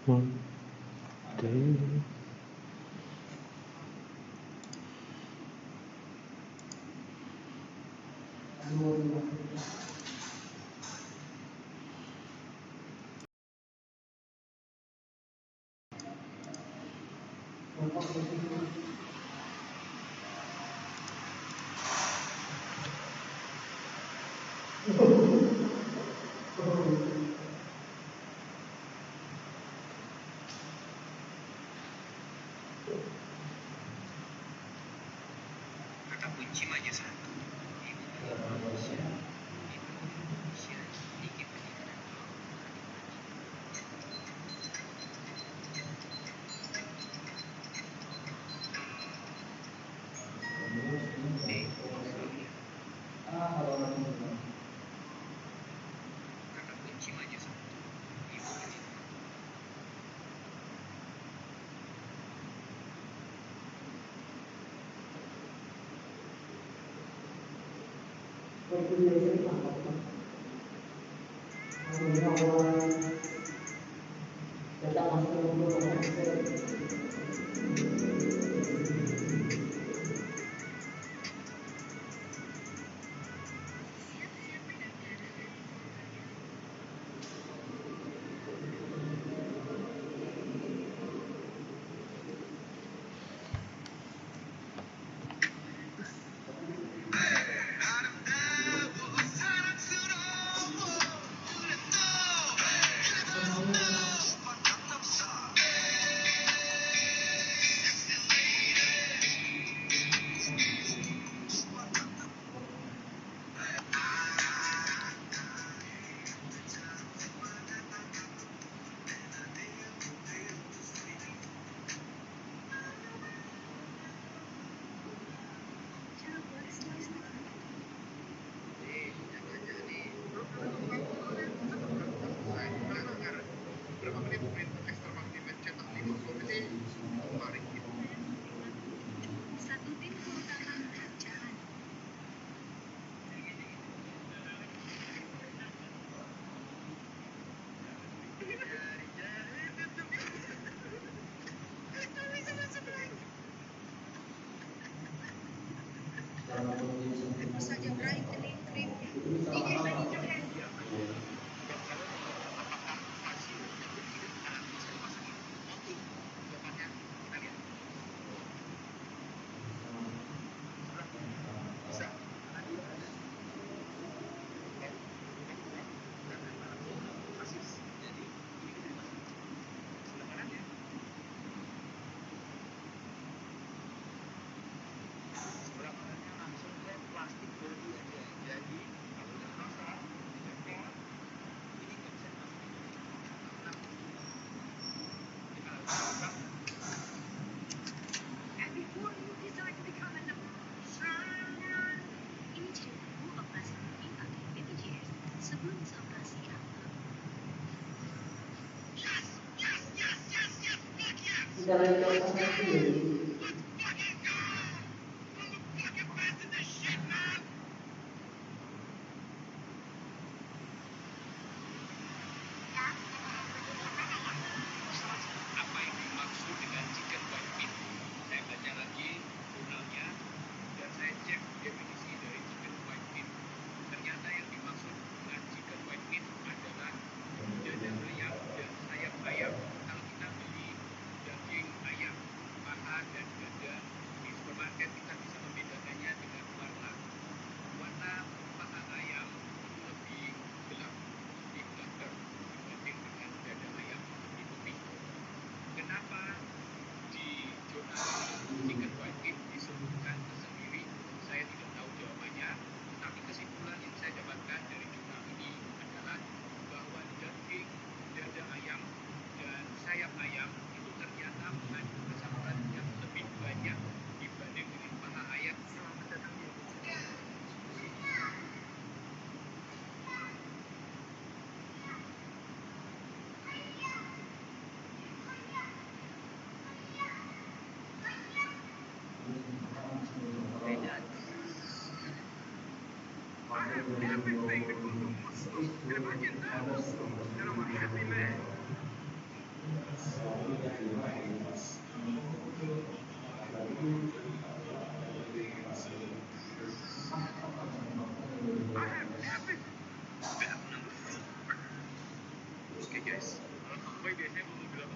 One day. Kata kunci hanya satu, ibu Indonesia, ibu Indonesia, tinggi pendidikan. Kata kunci hanya satu, ibu Indonesia. Berapa menit extra waktu mencetak 5 gol ini kemarin gitu. Satu tim terutama pecahan. Tentu saja Bright Clean Creamnya. And before you decide to become an ini ceritaku operasi mimpi pakai BPJS sebelum operasi kanker. Apa yang dimaksud dengan chicken white meat? Saya baca lagi jurnalnya dan saya cek definisi dari chicken white meat. Ternyata yang dimaksud dengan chicken white meat adalah dada ayam dan sayap ayam. Kalau kita beli daging ayam, paha dan dada di supermarket, kita bisa membedakannya dengan warna. Warna paha ayam itu lebih gelap, lebih darker dibanding dengan dada ayam yang lebih putih. Kenapa di jurnal chicken white meat disebutkan tersendiri? Saya tidak tahu jawabannya, tapi kesimpulan yang saya dapatkan dari jurnal ini adalah bahwa daging dada ayam dan sayap ayam itu ternyata mengandung asam yang lebih banyak dibanding dengan paha ayam. Selamat datang di everything because of muscles. And I'm a happy man. Oke guys, Boy biasanya mau mobil apa?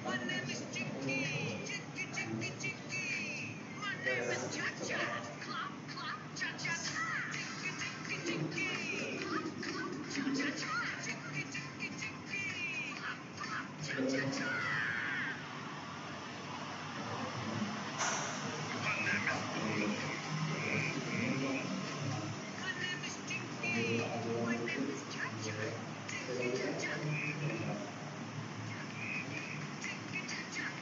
My name is Jinky. Jinky, Jinky, Jinky. My name is Jack Jack. Clap, clap, cha cha cha. Jinky, Jinky, Jinky. Clap, clap, cha cha cha. Jinky, Jinky, Jinky. Clap, clap, cha cha cha. My name is Jinky. My name is Jack Jack. Jinky, Jack Jack. Jinky, Jack Jack.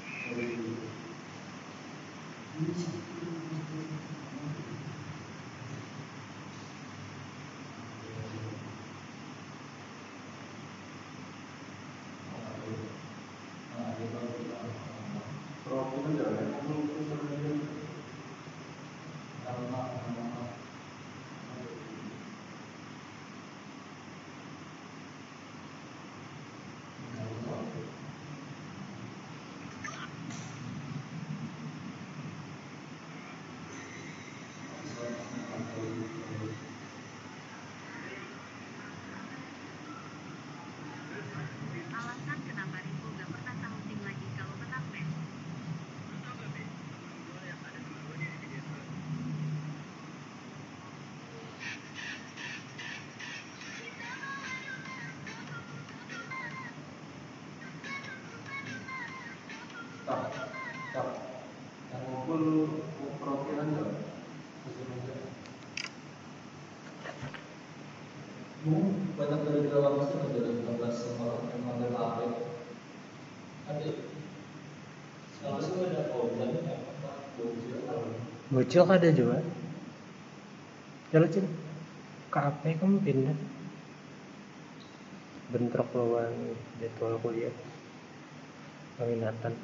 Alasan kenapa Rico gak pernah tahunting lagi kalau menang PES. Tau gak Be? Gol yang ada dua-duanya di media sosial. Yang ngumpul perwakilan nggak? Banyak dari dalam pasti ada 15 orang yang ngambil HP. Ada. Kalau sih ada problem ya, bocil ada juga. Jalan cil, KP kamu pindah. Bentrok lawan jadwal kuliah. Peminatan.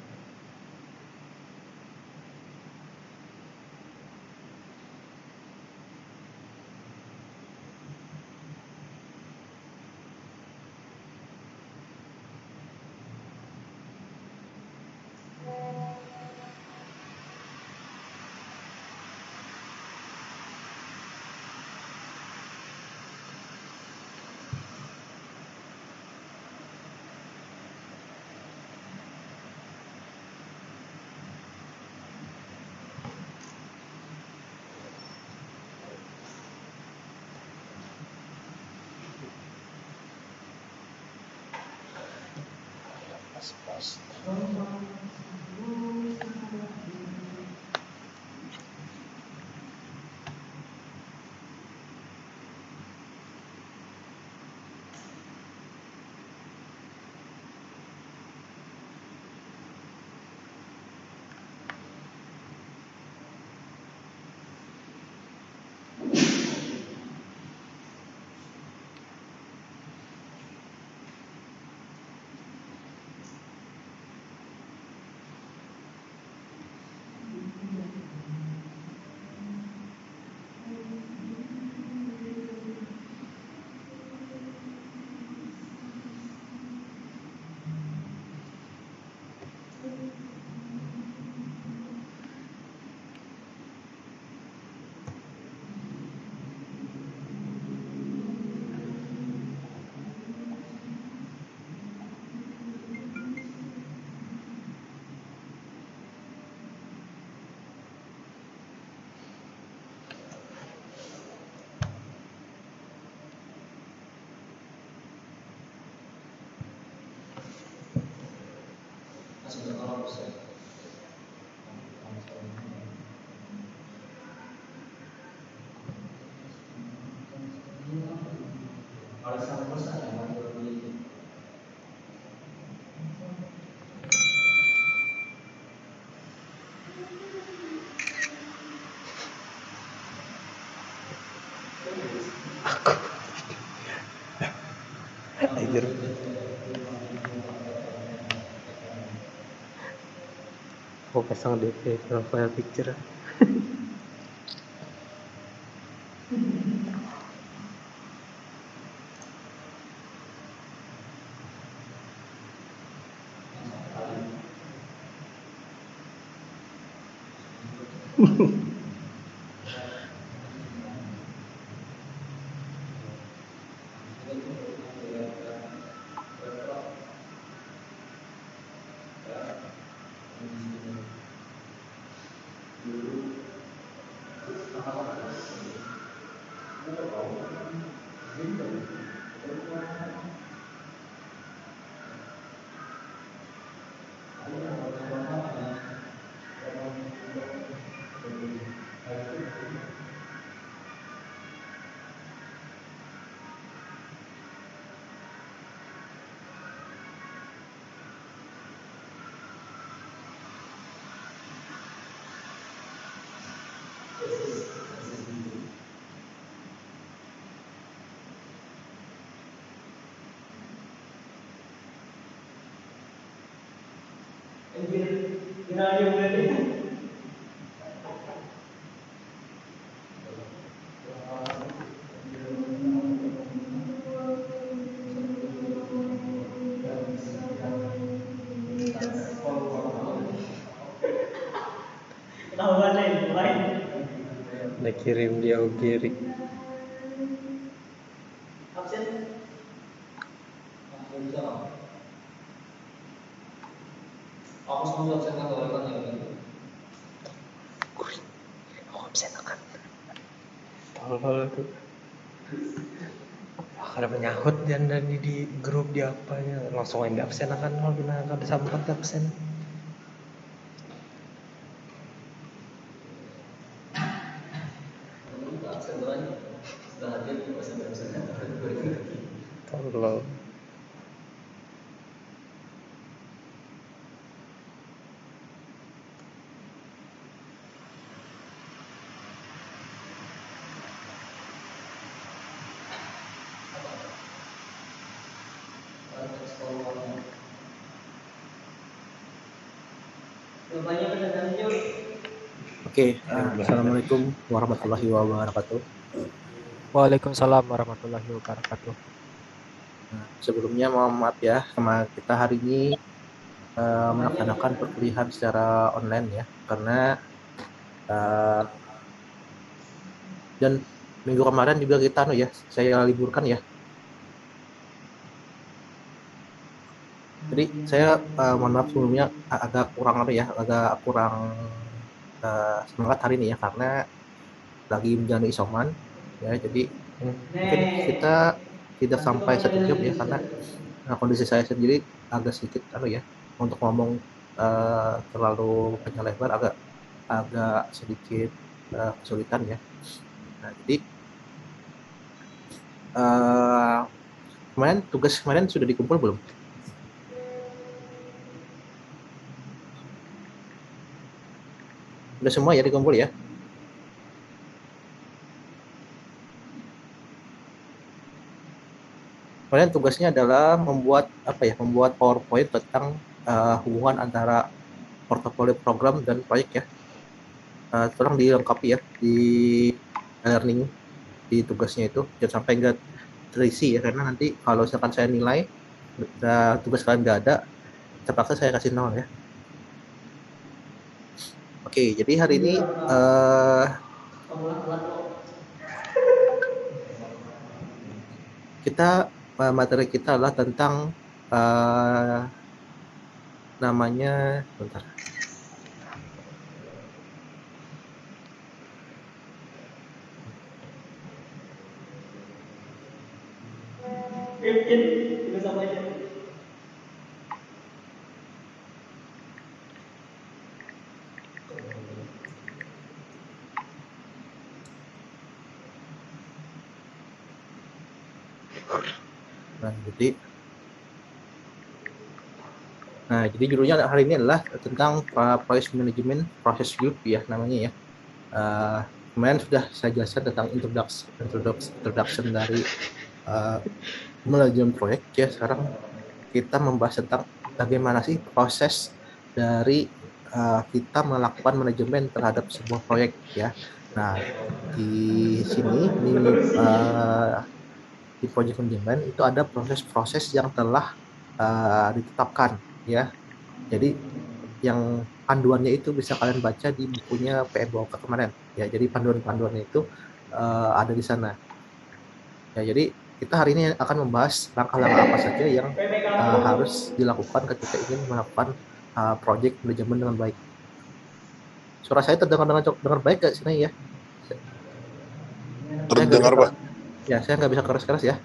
Pas. Anjir. Aku pasang DP profile picture. Udah kirim dia Ogiri. Absen. Bisa nggak? Aku semua absen kan kalau kan ya. Aku absen kan. Tolol tuh. Ada menyahut dan di grup di apanya langsung aja absen kan kalau kita ada sempat absen. Absen lagi. Setelah hadir absen. Tolol. Oke, assalamualaikum warahmatullahi wabarakatuh. Waalaikumsalam warahmatullahi wabarakatuh. Nah, sebelumnya mohon maaf ya, sama kita hari ini melaksanakan perkuliahan secara online ya, karena dan minggu kemarin juga kita saya liburkan ya. Jadi saya mohon maaf sebelumnya agak kurang semangat hari ini ya, karena lagi menjalani isoman ya, jadi mungkin kita tidak sampai 1 jam ya, karena kondisi saya sendiri agak sedikit untuk ngomong terlalu panjang lebar agak sedikit kesulitan ya. Nah, jadi tugas kemarin sudah dikumpul belum? Udah semua ya dikumpul ya? Kalian tugasnya adalah membuat PowerPoint tentang hubungan antara portofolio program dan proyek ya. Tolong dilengkapi ya di learning di tugasnya itu, jangan sampai nggak terisi ya, karena nanti kalau misalkan saya nilai tugas kalian nggak ada, terpaksa saya kasih 0 ya. Oke, jadi hari ini materi kita adalah tentang namanya bentar. Nah, jadi judulnya hari ini adalah tentang project management process group ya namanya ya. Kemarin sudah saya jelaskan tentang introduction dari manajemen proyek ya. Sekarang kita membahas tentang bagaimana sih proses dari kita melakukan manajemen terhadap sebuah proyek ya. Nah, di sini di project management itu ada proses-proses yang telah ditetapkan ya. Jadi yang panduannya itu bisa kalian baca di bukunya PM Bawka kemarin ya. Jadi panduan-panduannya itu ada di sana ya. Jadi kita hari ini akan membahas langkah-langkah apa saja yang harus dilakukan ketika ingin melakukan project manajemen dengan baik. Suara saya terdengar dengan baik gak sini ya? Terdengar, Pak. Ya, saya nggak bisa keras-keras ya.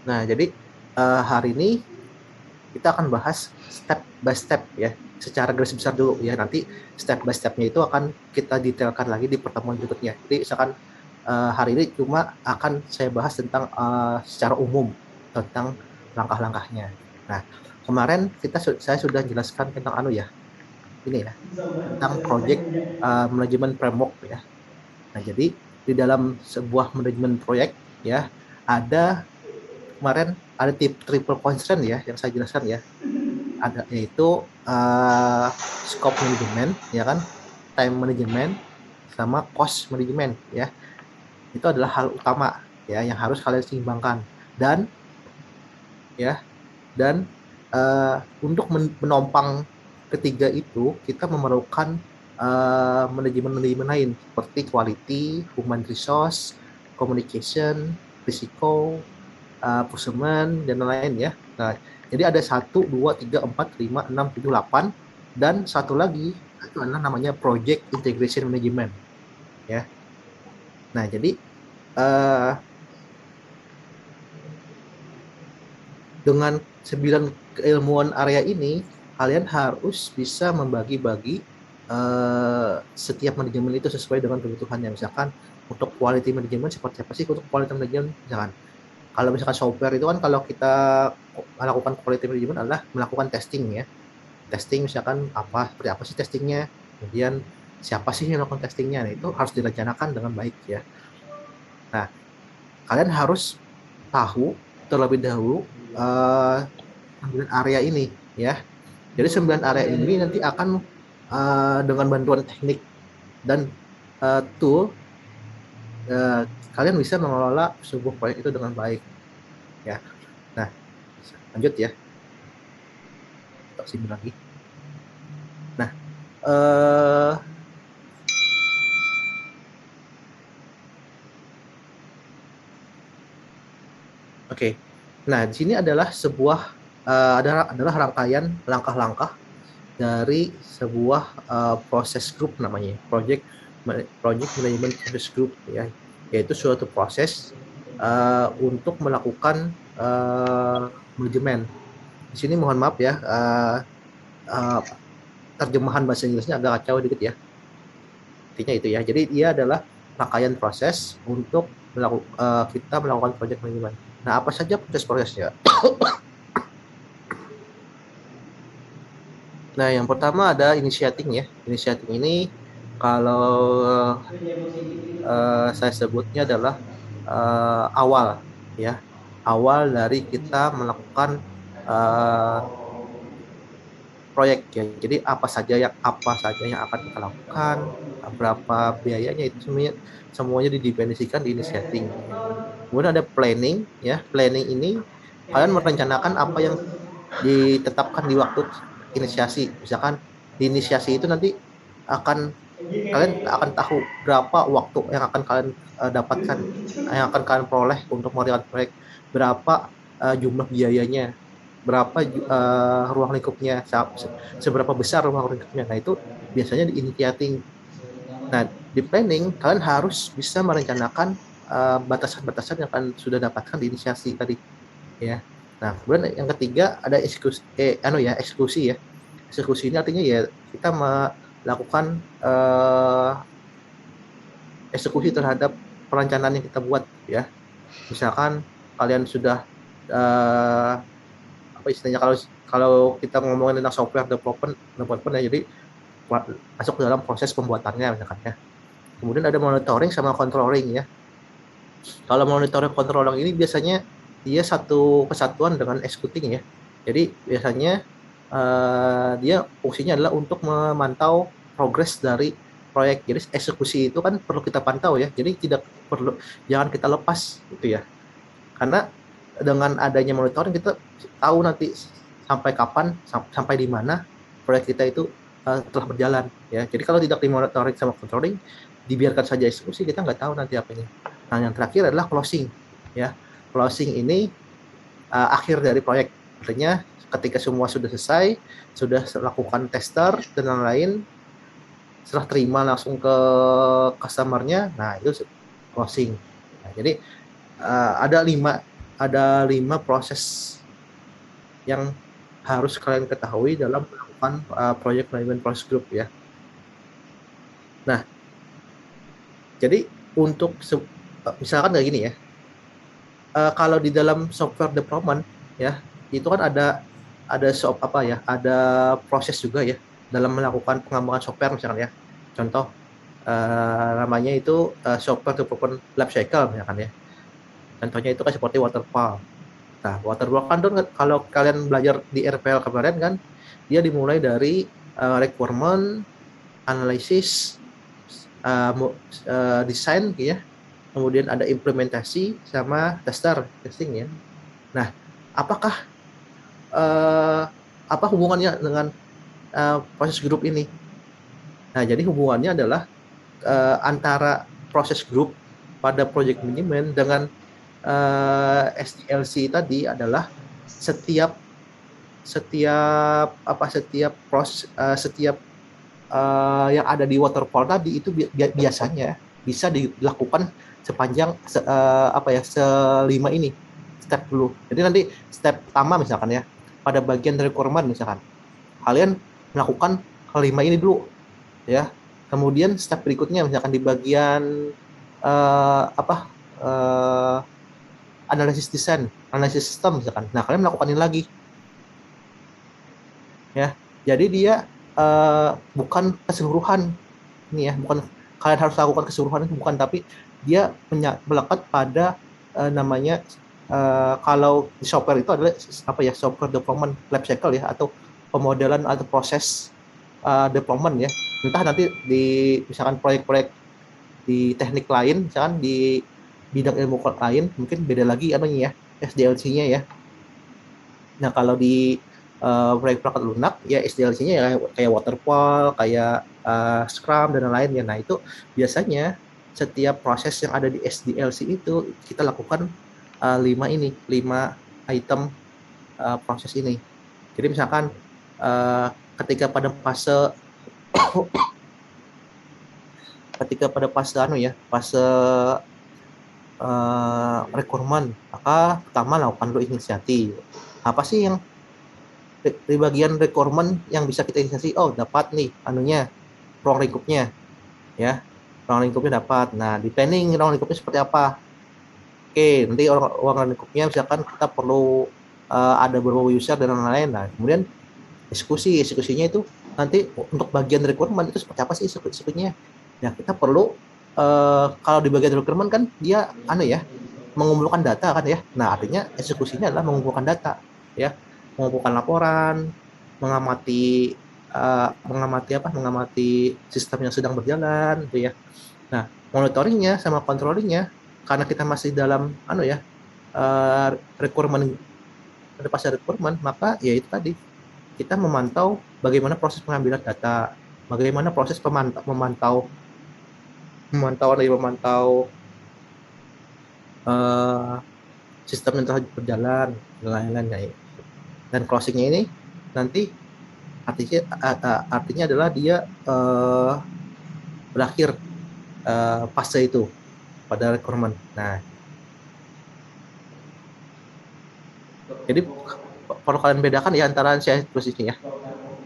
Nah, jadi hari ini kita akan bahas step by step ya, secara garis besar dulu ya. Nanti step by stepnya itu akan kita detailkan lagi di pertemuan berikutnya. Jadi misalkan hari ini cuma akan saya bahas tentang secara umum tentang langkah-langkahnya. Nah, kemarin saya sudah jelaskan tentang ini ya, tentang project manajemen framework ya. Nah, jadi di dalam sebuah manajemen proyek ya, kemarin ada triple constraint ya yang saya jelaskan ya. Ada yaitu scope management ya kan, time management sama cost management ya. Itu adalah hal utama ya yang harus kalian seimbangkan. Dan untuk menopang ketiga itu kita memerlukan manajemen lain seperti quality, human resource, communication, risiko, procurement dan lain ya. Nah, jadi ada 1, 2, 3, 4, 5, 6, 7, 8 dan satu lagi itu adalah namanya project integration management ya. Nah, jadi dengan 9 keilmuan area ini kalian harus bisa membagi-bagi setiap manajemen itu sesuai dengan kebutuhannya. Misalkan untuk quality management seperti apa sih untuk quality management? Misalkan kalau misalkan software itu kan kalau kita melakukan quality management adalah melakukan testing ya. Testing misalkan seperti apa sih testingnya, kemudian siapa sih yang melakukan testingnya, nah, itu harus direncanakan dengan baik ya. Nah, kalian harus tahu terlebih dahulu 9 area ini ya. Jadi 9 area ini nanti akan dengan bantuan teknik dan tool kalian bisa mengelola sebuah proyek itu dengan baik ya. Nah, lanjut ya. Tak sini lagi. Nah, oke. Nah, di sini adalah adalah rangkaian langkah-langkah dari sebuah proses group namanya, project management process group ya, yaitu suatu proses untuk melakukan manajemen. Di sini mohon maaf ya, terjemahan bahasa Inggrisnya agak kacau dikit ya. Intinya itu ya. Jadi dia adalah rangkaian proses untuk kita melakukan project manajemen. Nah, apa saja proses-prosesnya? Nah, yang pertama ada initiating ya. Initiating ini kalau saya sebutnya adalah awal ya. Awal dari kita melakukan proyek ya. Jadi apa saja yang akan kita lakukan, berapa biayanya, itu semuanya didefinisikan di initiating. Kemudian ada planning ya. Planning ini kalian merencanakan apa yang ditetapkan di waktu inisiasi. Misalkan di inisiasi itu nanti kalian akan tahu berapa waktu yang akan kalian dapatkan, yang akan kalian peroleh untuk melakukan proyek, berapa jumlah biayanya, berapa ruang lingkupnya, seberapa besar ruang lingkupnya. Nah, itu biasanya di initiating. Nah, di planning kalian harus bisa merencanakan batasan-batasan yang kalian sudah dapatkan di inisiasi tadi ya. Nah, kemudian yang ketiga ada eksekusi ya. Eksekusi ini artinya ya kita melakukan eksekusi terhadap perencanaan yang kita buat ya. Misalkan kalian sudah istilahnya kalau kita ngomongin tentang software development ya, jadi masuk ke dalam proses pembuatannya misalkan ya. Kemudian ada monitoring sama controlling ya. Kalau monitoring controlling ini biasanya dia satu kesatuan dengan executing ya. Jadi biasanya dia fungsinya adalah untuk memantau progres dari proyek. Jadi eksekusi itu kan perlu kita pantau ya. Jadi jangan kita lepas gitu ya. Karena dengan adanya monitoring kita tahu nanti sampai kapan, sampai di mana proyek kita itu telah berjalan ya. Jadi kalau tidak dimonitoring sama controlling, dibiarkan saja eksekusi, kita nggak tahu nanti apa ini. Nah, yang terakhir adalah closing ya. Closing ini akhir dari proyek. Artinya ketika semua sudah selesai, sudah lakukan tester dan lain-lain, setelah terima langsung ke customer-nya, nah itu closing. Nah, jadi ada lima proses yang harus kalian ketahui dalam melakukan project management process group ya. Nah, jadi untuk misalkan kayak gini ya, kalau di dalam software development ya, itu kan ada proses juga ya dalam melakukan pengembangan software misalkan ya. Contoh namanya itu software development life cycle misalkan ya. Contohnya itu kan seperti waterfall. Nah, waterfall kan kalau kalian belajar di RPL kemarin kan, dia dimulai dari requirement, analysis, desain ya, kemudian ada implementasi sama testing ya. Nah, apakah apa hubungannya dengan proses grup ini? Nah, jadi hubungannya adalah antara proses grup pada project management dengan SDLC tadi adalah setiap yang ada di waterfall tadi itu biasanya bisa dilakukan sepanjang selima ini step dulu. Jadi nanti step pertama misalkan ya, pada bagian requirement misalkan kalian melakukan kelima ini dulu ya. Kemudian step berikutnya misalkan di bagian analisis desain, analisis sistem misalkan. Nah, kalian melakukan ini lagi. Ya. Jadi dia bukan keseluruhan ini ya, bukan kalian harus lakukan keseluruhan itu bukan, tapi dia melekat pada namanya kalau di software itu adalah software development life cycle ya, atau pemodelan atau proses development ya. Entah nanti di misalkan proyek-proyek di teknik lain, misalkan di bidang ilmu lain mungkin beda lagi ya SDLC-nya ya. Nah, kalau di proyek perangkat lunak ya SDLC-nya ya kayak waterfall, kayak Scrum dan lain-lain ya. Nah, itu biasanya setiap proses yang ada di SDLC itu kita lakukan 5 item proses ini. Jadi misalkan ketika pada fase fase requirement, maka pertama lakukan dulu inisiasi. Apa sih yang di bagian requirement yang bisa kita inisiasi? Oh, dapat nih ruang lingkupnya ya, ruang lingkupnya dapat. Nah, di planning ruang lingkupnya seperti apa? Oke, nanti ruang lingkupnya misalkan kita perlu ada beberapa user dan lain-lain. Nah, kemudian eksekusinya itu nanti untuk bagian requirement itu seperti apa sih eksekusinya? Ya, kita perlu kalau di bagian requirement kan dia mengumpulkan data kan ya. Nah, artinya eksekusinya adalah mengumpulkan data ya, mengumpulkan laporan, mengamati sistem yang sedang berjalan gitu ya. Nah, monitoringnya sama controllingnya karena kita masih dalam requirement, pada fase requirement, maka ya itu tadi kita memantau bagaimana proses pengambilan data, bagaimana proses memantau sistem yang telah berjalan dan lain-lain. Dan closingnya ini nanti artinya adalah dia berakhir fase itu pada requirement. Nah, jadi perlu kalian bedakan ya antara CICS ini ya,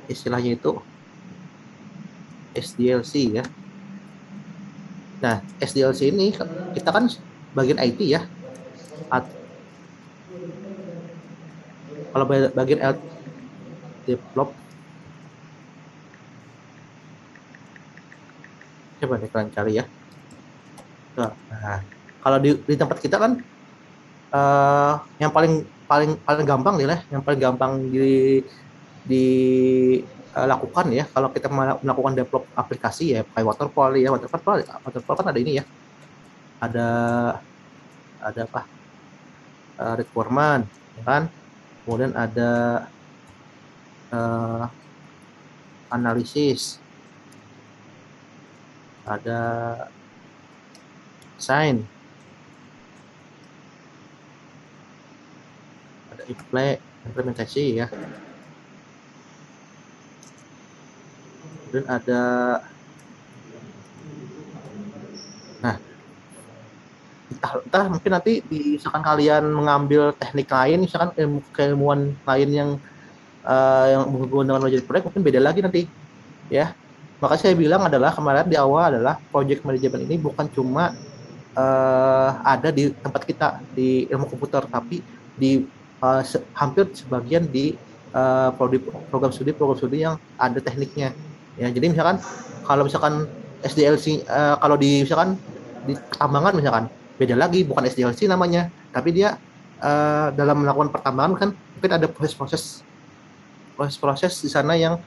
istilahnya itu SDLC ya. Nah, SDLC ini kita kan bagian IT ya. Kalau bagian develop, coba nih kalian cari ya. Nah, kalau di tempat kita kan yang paling gampang nih lah, yang paling gampang dilakukan ya kalau kita melakukan develop aplikasi ya kayak waterfall ya. Waterfall kan ada ini ya, ada requirement ya kan, kemudian ada eh, analisis, ada design, ada implementasi ya, dan ada, nah entah mungkin nanti misalkan kalian mengambil teknik lain, misalkan keilmuan lain yang berhubungan dengan manajemen proyek mungkin beda lagi nanti ya. Maka saya bilang adalah kemarin di awal adalah project management ini bukan cuma ada di tempat kita di ilmu komputer, tapi di hampir sebagian di program studi yang ada tekniknya ya. Jadi misalkan kalau misalkan SDLC kalau di misalkan di pertambangan misalkan beda lagi, bukan SDLC namanya, tapi dia dalam melakukan pertambangan kan mungkin ada proses-proses di sana yang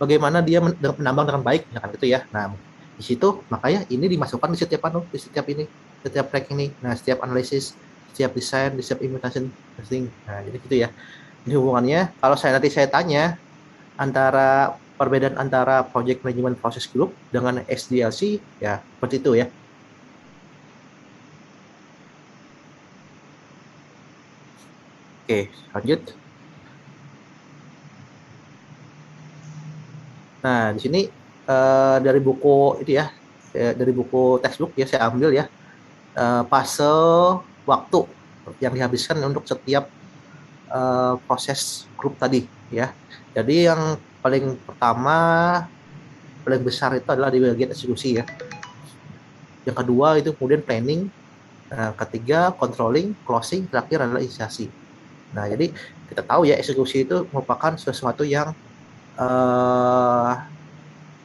bagaimana dia menambang dengan baik, ya kan gitu ya. Nah, di situ makanya ini dimasukkan di setiap track ini. Nah, setiap analisis, setiap desain, setiap implementation testing. Nah, jadi gitu ya. Ini hubungannya kalau nanti saya tanya antara perbedaan antara project management process group dengan SDLC ya seperti itu ya. Oke, lanjut. Nah, di sini dari buku itu ya, dari buku textbook ya saya ambil ya fase waktu yang dihabiskan untuk setiap proses grup tadi ya. Jadi yang paling pertama, paling besar itu adalah di bagian eksekusi ya. Yang kedua itu kemudian planning, ketiga controlling, closing, terakhir adalah inisiasi. Nah, jadi kita tahu ya eksekusi itu merupakan sesuatu yang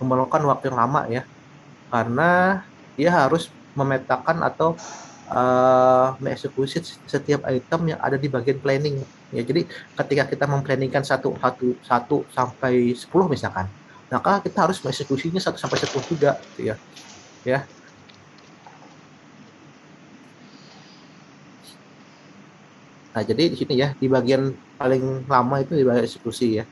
memerlukan waktu yang lama ya, karena dia harus memetakan atau mengeksekusi setiap item yang ada di bagian planning ya. Jadi ketika kita memplanningkan 1 sampai 10 misalkan, maka kita harus mengeksekusinya 1 sampai 10 juga gitu ya. Nah, jadi di sini ya di bagian paling lama itu di bagian eksekusi ya.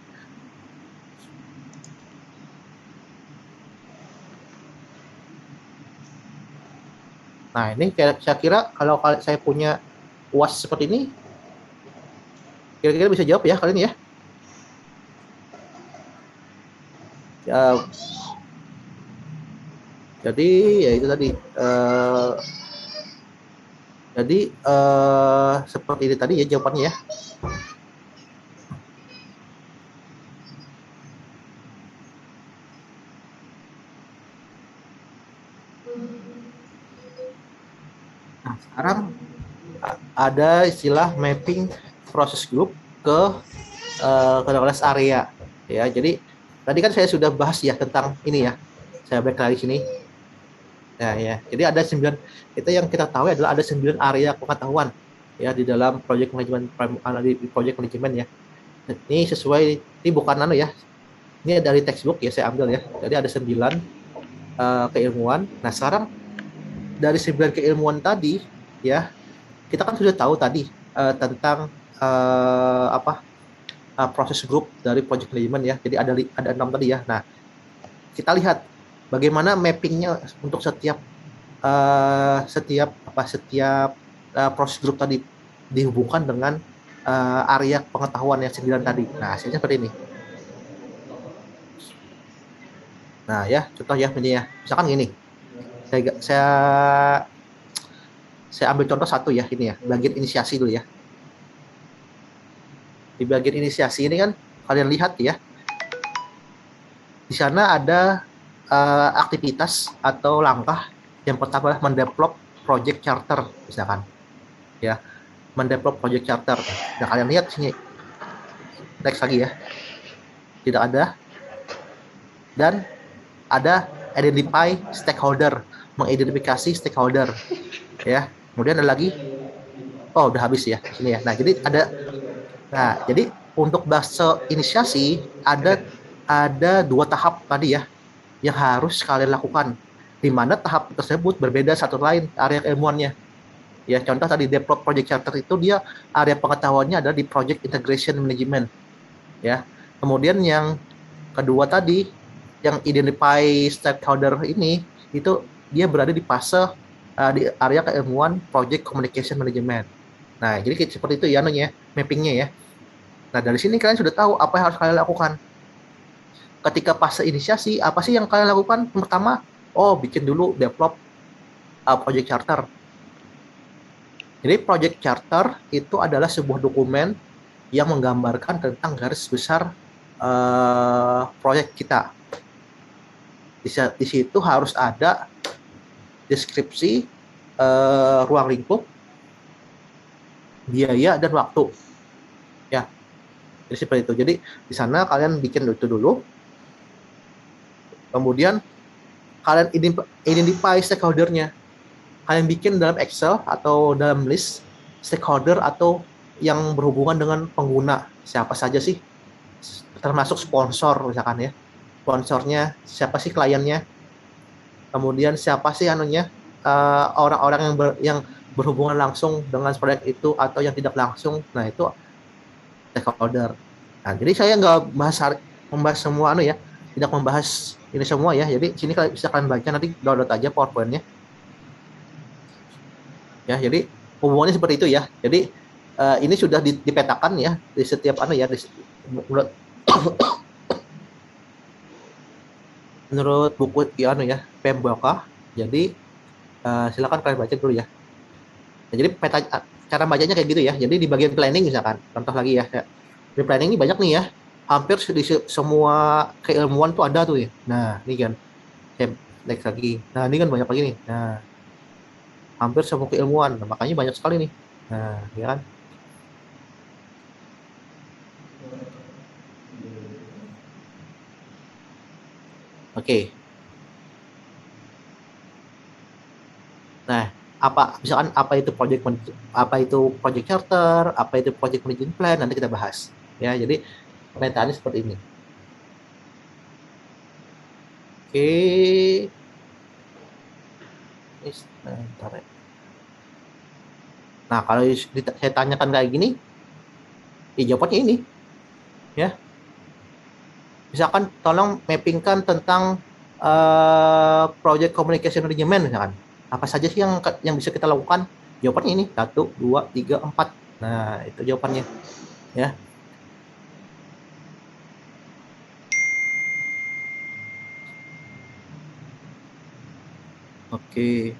Nah, ini saya kira kalau saya punya UAS seperti ini, kira-kira bisa jawab ya kalian ya. Jadi ya itu tadi. Jadi seperti ini tadi ya jawabannya ya. Nah, sekarang ada istilah mapping process group ke kelas area ya. Jadi tadi kan saya sudah bahas ya tentang ini ya. Saya balik lagi sini. Nah, ya. Jadi ada 9, itu yang kita tahu adalah ada 9 area pengetahuan ya di dalam project management ya. Ini sesuai, ini bukan ya. Ini dari textbook ya saya ambil ya. Jadi ada 9 keilmuan. Nah, sekarang dari 9 keilmuan tadi ya, kita kan sudah tahu tadi tentang proses grup dari project management ya. Jadi ada 6 tadi ya. Nah, kita lihat bagaimana mappingnya untuk setiap proses grup tadi dihubungkan dengan area pengetahuan yang 9 tadi. Nah, hasilnya seperti ini. Nah, ya, contoh ya ini ya. Misalkan gini. Saya ambil contoh satu ya, ini ya, bagian inisiasi dulu ya. Di bagian inisiasi ini kan kalian lihat ya. Di sana ada aktivitas atau langkah yang pertama adalah mendevelop project charter misalkan ya, mendevelop project charter. Nah, kalian lihat sini next lagi ya, tidak ada, dan ada identify stakeholder, mengidentifikasi stakeholder ya. Kemudian ada lagi, udah habis ya sini ya. Nah, jadi ada, nah jadi untuk bahasa inisiasi ada 2 tahap tadi ya yang harus kalian lakukan, di mana tahap tersebut berbeda satu lain area keilmuannya. Ya, contoh tadi develop project charter itu dia area pengetahuannya adalah di project integration management. ya. Kemudian yang kedua tadi, yang identify stakeholder ini, itu dia berada di fase di area keilmuan project communication management. Nah, jadi seperti itu ya anunya, mappingnya ya. Nah, dari sini kalian sudah tahu apa yang harus kalian lakukan. Ketika fase inisiasi, apa sih yang kalian lakukan? Yang pertama, bikin dulu develop project charter. Jadi project charter itu adalah sebuah dokumen yang menggambarkan tentang garis besar proyek kita. Di situ harus ada deskripsi ruang lingkup, biaya, dan waktu. Ya, jadi seperti itu. Jadi di sana kalian bikin itu dulu. Kemudian kalian identify stakeholder-nya. Kalian bikin dalam Excel atau dalam list stakeholder atau yang berhubungan dengan pengguna. Siapa saja sih? Termasuk sponsor misalkan ya. Sponsornya, siapa sih kliennya? Kemudian siapa sih orang-orang yang berhubungan langsung dengan proyek itu atau yang tidak langsung. Nah, itu stakeholder. Nah, jadi saya nggak membahas semua tidak membahas ini semua ya. Jadi sini bisa kalian baca, nanti download aja PowerPoint-nya. Ya, jadi hubungannya seperti itu ya. Jadi ini sudah dipetakan ya di setiap menurut buku PMBOK. Jadi silakan kalian baca dulu ya. Nah, jadi cara bacanya kayak gitu ya. Jadi di bagian planning misalkan, contoh lagi ya. Di planning ini banyak nih ya. Hampir di semua keilmuan tuh ada tuh ya. Nah, ini kan. Next lagi. Nah, ini kan banyak lagi nih. Nah, hampir semua keilmuan. Nah, makanya banyak sekali nih. Nah, ya kan. Oke. Nah, misalkan apa itu project charter, apa itu project management plan, nanti kita bahas. Ya, jadi pemetaannya seperti ini. Oke. Bentar ya. Nah, kalau saya tanyakan kayak gini, jawabannya ini. Ya. Misalkan tolong mappingkan tentang project communication management misalkan. Apa saja sih yang bisa kita lakukan? Jawabannya ini 1, 2, 3, 4. Nah, itu jawabannya. Ya. Oke.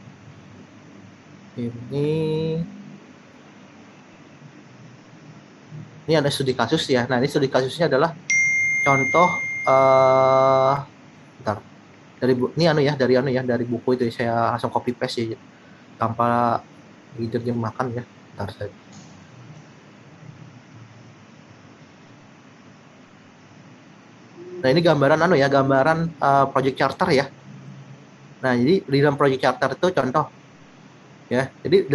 Ini ada studi kasus ya. Nah, ini studi kasusnya adalah contoh dari buku itu saya langsung copy paste ya, tanpa diterjemahkan ya. Bentar saya. Nah, ini gambaran project charter ya. Nah, jadi di dalam project charter itu contoh ya. Jadi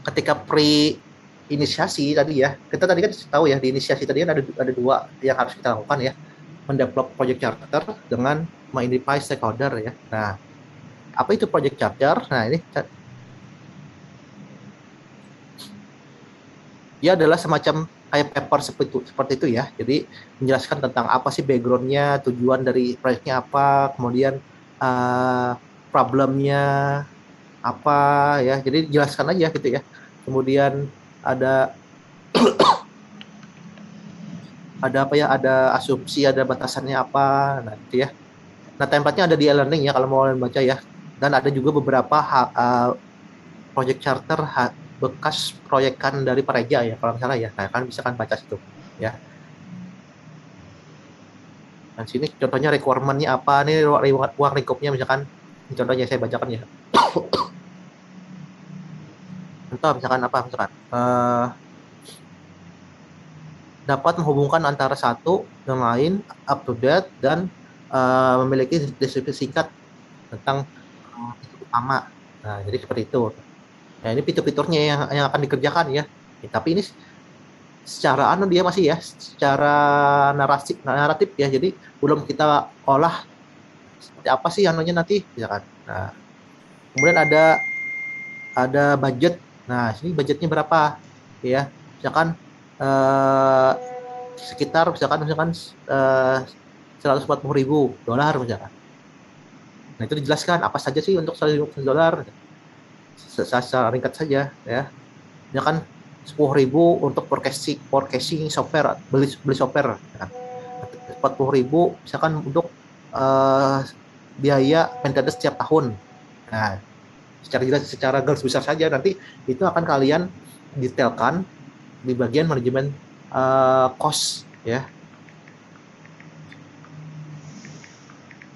ketika inisiasi tadi ya, kita tadi kan tahu ya, di inisiasi tadi kan ada dua yang harus kita lakukan ya, mendevelop project charter dengan mengidentify stakeholder ya. Nah, apa itu project charter? Nah, ini dia adalah semacam kayak paper seperti itu ya. Jadi menjelaskan tentang apa sih background-nya, tujuan dari proyeknya apa, kemudian problemnya apa ya. Jadi jelaskan aja gitu ya. Kemudian ada ada asumsi, ada batasannya apa, nah itu ya. Nah, template-nya ada di e-learning ya kalau mau baca ya. Dan ada juga beberapa project charter bekas proyekan dari Pareja ya kalau misalnya ya. Nah, kan bisa kan baca situ ya. Dan sini contohnya requirement-nya apa, nih ruang lingkupnya misalkan. Ini contohnya saya bacakan ya. Contoh misalkan dapat menghubungkan antara satu dengan lain, up to date, dan memiliki deskripsi singkat tentang utama. Nah, jadi seperti itu. Nah, ini fitur-fiturnya yang akan dikerjakan ya. Tapi ini secara dia masih ya, secara naratif ya. Jadi belum kita olah seperti apa sih nanti misalkan. Nah, kemudian ada budget. Nah, sini budgetnya berapa ya? Misalkan sekitar misalkan $140.000 misalkan. Nah itu dijelaskan apa saja sih untuk $150 secara ringkat saja ya. Misalkan 10.000 untuk forecasting software, beli software. Nah, 40.000 misalkan untuk biaya maintenance setiap tahun. Nah, secara garis besar saja nanti itu akan kalian detailkan di bagian manajemen cost ya.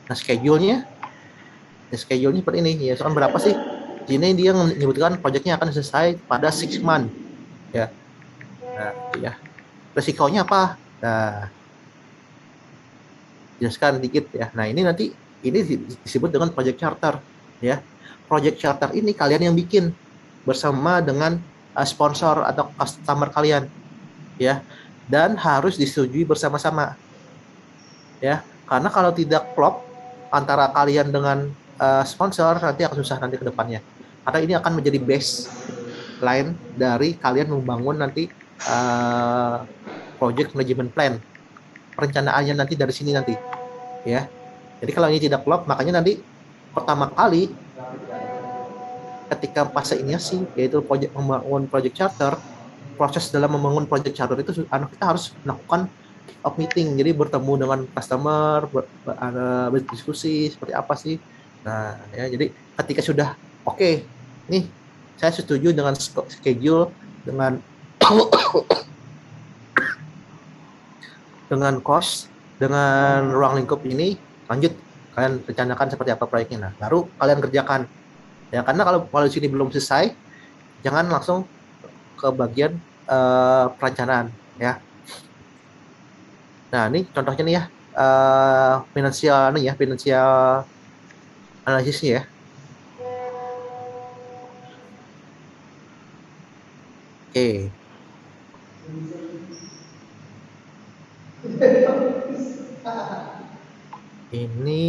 Nah, schedule-nya seperti ini ya. Misalkan berapa sih? Di sini dia menyebutkan proyeknya akan selesai pada 6 month ya. Nah, ya. Resikonya apa? Nah, jelaskan dikit ya. Nah, ini nanti disebut dengan project charter ya. Project charter ini kalian yang bikin bersama dengan sponsor atau customer kalian ya, dan harus disetujui bersama-sama ya, karena kalau tidak klop antara kalian dengan sponsor nanti akan susah nanti ke depannya, karena ini akan menjadi baseline dari kalian membangun nanti project management plan, perencanaannya nanti dari sini nanti ya. Jadi kalau ini tidak klop, makanya nanti pertama kali ketika fase inisiasi yaitu membangun project charter, proses dalam membangun project charter itu kita harus melakukan kick-off meeting, jadi bertemu dengan customer, berdiskusi seperti apa sih. Nah ya, jadi ketika sudah oke, nih saya setuju dengan schedule, dengan dengan cost, dengan ruang lingkup ini, lanjut kalian rencanakan seperti apa proyeknya. Nah baru kalian kerjakan ya, karena kalau di sini belum selesai, jangan langsung ke bagian perencanaan ya. Nah ini contohnya nih ya, finansial analisisnya ya. Oke. Ini,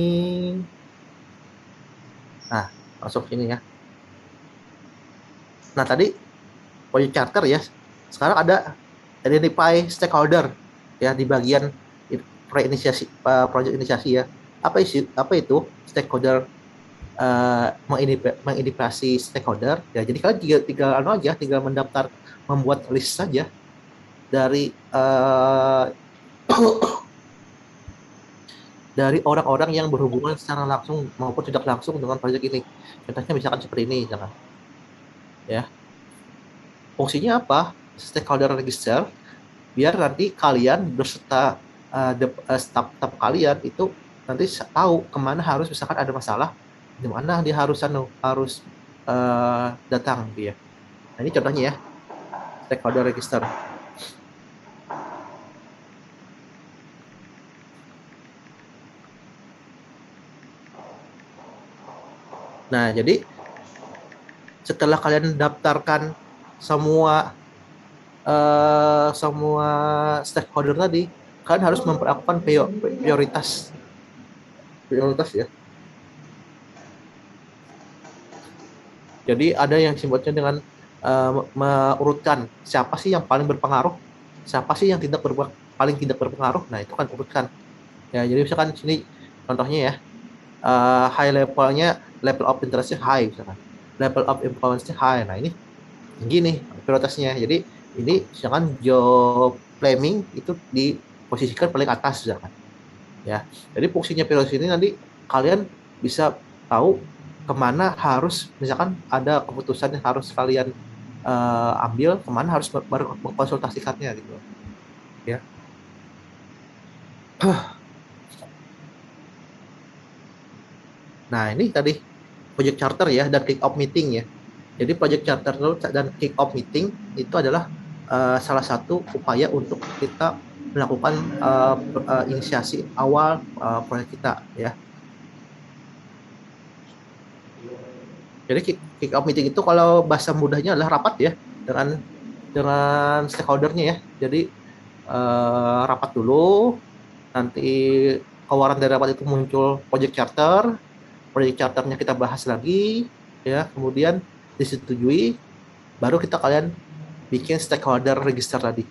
nah masuk sini ya. Nah tadi project charter ya, sekarang ada identify stakeholder ya di bagian project inisiasi ya. Apa itu stakeholder, mengidentifikasi stakeholder ya. Jadi kalian tinggal mendaftar, membuat list saja dari dari orang-orang yang berhubungan secara langsung maupun tidak langsung dengan proyek ini. Contohnya misalkan seperti ini misalkan ya. Fungsinya apa? Stakeholder register, biar nanti kalian berserta staff kalian itu nanti tahu kemana harus, misalkan ada masalah di mana dia harus datang dia. Nah ini contohnya ya, stakeholder register. Nah jadi setelah kalian daftarkan semua stakeholder tadi, kalian harus memperlakukan prioritas ya. Jadi ada yang disebutnya dengan mengurutkan siapa sih yang paling berpengaruh, siapa sih yang paling tidak berpengaruh. Nah itu kan urutkan ya. Jadi misalkan sini contohnya ya, high levelnya, level of interestnya high misalkan, level of influence-nya high. Nah ini gini prioritasnya. Jadi ini misalkan job planning itu diposisikan paling atas misalkan ya. Jadi fungsinya prioritas ini nanti kalian bisa tahu kemana harus, misalkan ada keputusan yang harus kalian ambil, kemana harus mengkonsultasikannya gitu ya. Nah ini tadi project charter ya, dan kick off meeting ya. Jadi project charter dan kick off meeting itu adalah salah satu upaya untuk kita melakukan inisiasi awal proyek kita ya. Jadi kick off meeting itu kalau bahasa mudahnya adalah rapat ya dengan stakeholdernya ya. Jadi rapat dulu, nanti keluaran dari rapat itu muncul project charternya kita bahas lagi ya, kemudian disetujui, baru kalian bikin stakeholder register tadi.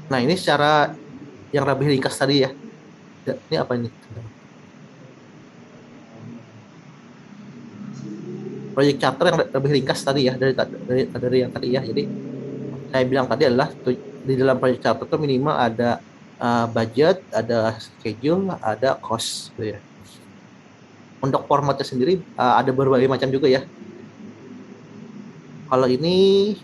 Nah, ini secara yang lebih ringkas tadi ya. Ini apa ini? Project charter yang lebih ringkas tadi ya dari yang tadi ya. Jadi saya bilang tadi adalah di dalam project charter itu minimal ada budget, ada schedule, ada cost gitu ya. Untuk formatnya sendiri ada berbagai macam juga ya. Kalau ini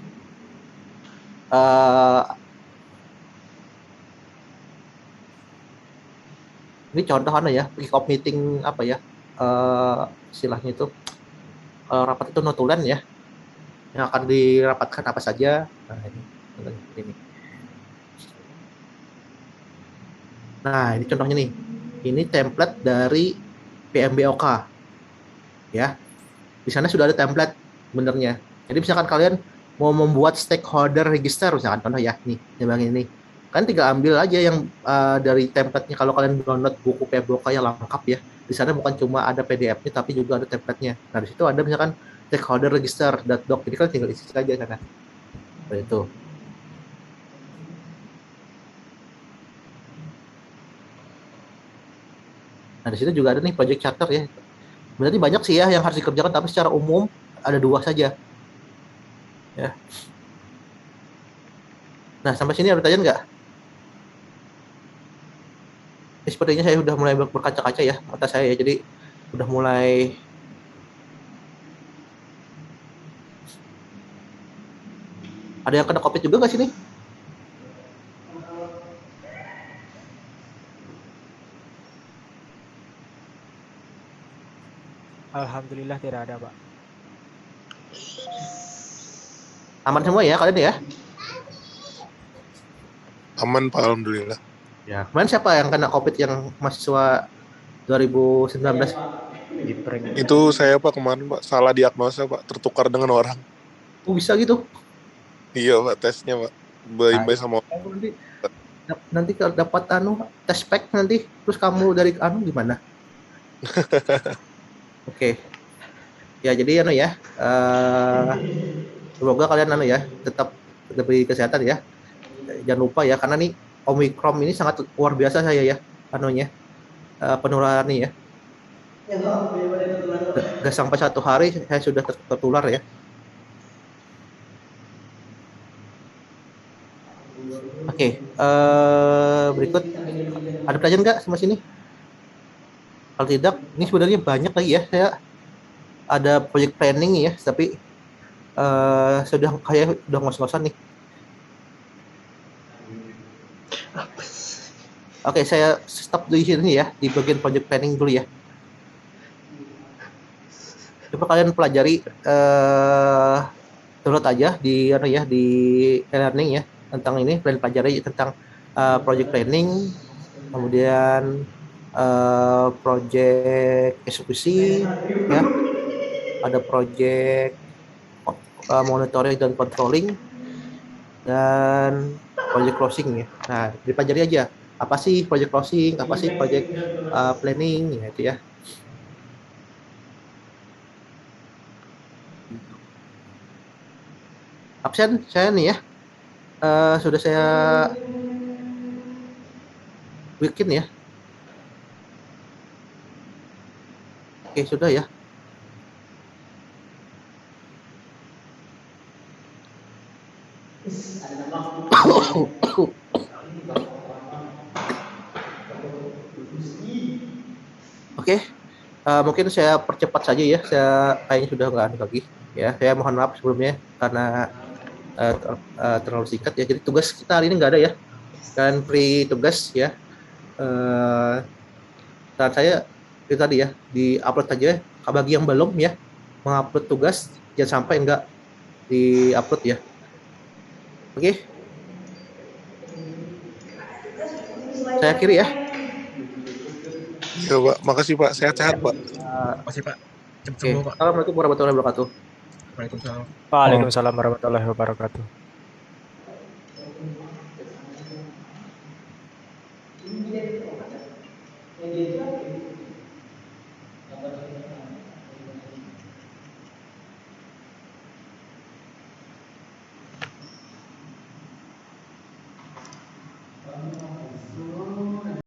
contoh ya, kick off meeting apa ya, istilahnya itu rapat itu notulen ya, yang akan dirapatkan apa saja. Nah ini. Nah ini contohnya nih, ini template dari PMBOK ya. Di sana sudah ada template benernya. Jadi misalkan kalian mau membuat stakeholder register misalkan contoh ya, nih yang ini kan tinggal ambil aja yang dari template-nya. Kalau kalian download buku PMBOK yang lengkap ya, di sana bukan cuma ada PDF-nya tapi juga ada template-nya. Nah di situ ada misalkan stakeholder register .doc, jadi kalian tinggal isi saja sana. Seperti itu. Nah di situ juga ada nih project charter ya. Berarti banyak sih ya yang harus dikerjakan, tapi secara umum ada 2 saja. Ya. Nah sampai sini ada pertanyaan nggak? Ini sepertinya saya sudah mulai berkaca-kaca ya mata saya ya, jadi udah mulai ada yang kena COVID juga nggak sini? Alhamdulillah tidak ada, Pak. Aman semua ya kalian ya? Aman Pak, alhamdulillah. Ya, kemarin siapa yang kena COVID yang mahasiswa 2019? Itu saya Pak kemarin Pak, salah diagnosa Pak, tertukar dengan orang. Oh bisa gitu? Iya Pak, tesnya Pak, bayi-bayi sama nanti kalau dapat tes pack nanti, terus kamu dari gimana? Oke. Ya jadi ya, semoga kalian ya tetap lebih kesehatan ya. Jangan lupa ya, karena nih Omicron ini sangat luar biasa saya ya, penularan nih ya. Gak sampai 1 hari saya sudah tertular ya. Oke, berikut ada pertanyaan nggak sama sini? Kalau tidak, ini sebenarnya banyak lagi ya. Saya ada project planning ya, tapi sudah kayak udah ngos-ngosan nih. Oke, saya stop di sini ya, di bagian project planning dulu ya. Coba kalian pelajari, download aja di di e-learning ya tentang ini. Kalian pelajari tentang project planning, kemudian project eksekusi ya, ada project monitoring dan controlling, dan project closing ya. Nah, dipelajari aja apa sih project closing, apa sih project planning ya, itu ya. Absen saya nih ya, sudah saya bikin ya. Oke, sudah ya. Oke, mungkin saya percepat saja ya. Saya kayaknya sudah nggak ada lagi ya. Saya mohon maaf sebelumnya karena terlalu singkat ya. Jadi tugas kita hari ini nggak ada ya, dan free tugas ya. Dan saya itu tadi ya, di upload aja. Bagi yang belum ya mengupload tugas, jangan sampai nggak di upload ya. Oke, saya akhiri ya. Iya Pak, makasih Pak, sehat-sehat Pak. Makasih Pak. Cepet Oke. sembuh Pak. Assalamualaikum warahmatullahi wabarakatuh. Waalaikumsalam. Waalaikumsalam warahmatullahi wabarakatuh.